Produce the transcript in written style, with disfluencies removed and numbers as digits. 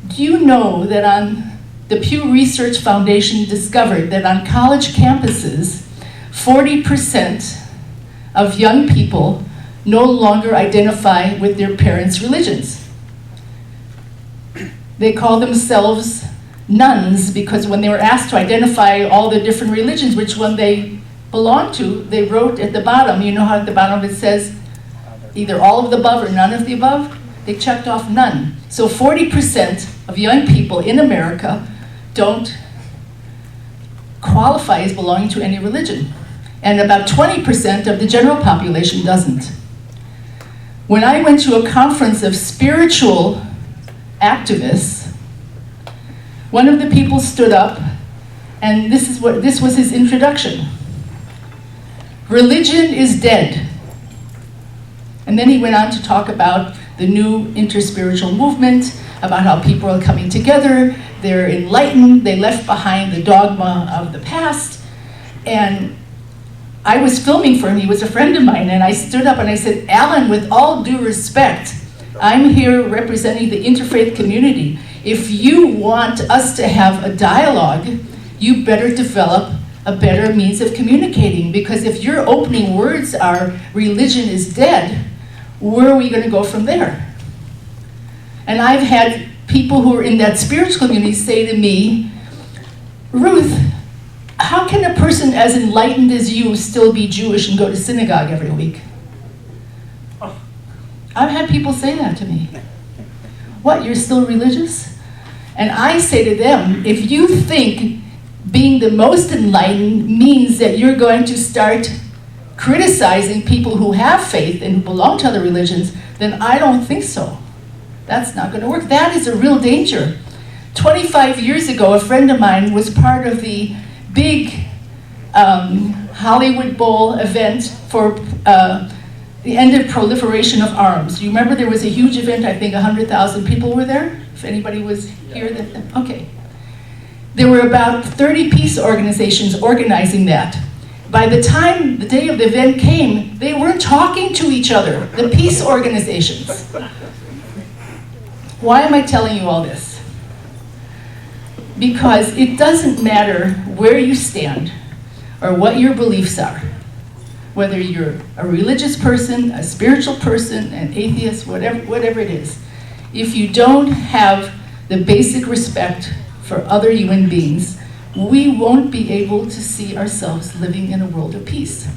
Do you know that the Pew Research Foundation discovered that on college campuses, 40% of young people no longer identify with their parents' religions? They call themselves nuns because when they were asked to identify all the different religions, which one they belong to, they wrote at the bottom, you know how at the bottom it says either all of the above or none of the above? They checked off none. So 40% of young people in America don't qualify as belonging to any religion. And about 20% of the general population doesn't. When I went to a conference of spiritual activists, one of the people stood up, and this was his introduction. Religion is dead. And then he went on to talk about the new interspiritual movement, about how people are coming together, they're enlightened, they left behind the dogma of the past. And I was filming for him, he was a friend of mine, and I stood up and I said, Alan, with all due respect, I'm here representing the interfaith community. If you want us to have a dialogue, you better develop a better means of communicating, because if your opening words are religion is dead, where are we going to go from there? And I've had people who are in that spiritual community say to me, Ruth, how can a person as enlightened as you still be Jewish and go to synagogue every week? I've had people say that to me. What, you're still religious? And I say to them, if you think being the most enlightened means that you're going to start criticizing people who have faith and who belong to other religions, then I don't think so. That's not going to work. That is a real danger. 25 years ago, a friend of mine was part of the big Hollywood Bowl event for the end of proliferation of arms. You remember there was a huge event, I think 100,000 people were there? If anybody was here, okay. There were about 30 peace organizations organizing that. By the time the day of the event came, they weren't talking to each other, the peace organizations. Why am I telling you all this? Because it doesn't matter where you stand or what your beliefs are, whether you're a religious person, a spiritual person, an atheist, whatever it is. If you don't have the basic respect for other human beings, we won't be able to see ourselves living in a world of peace.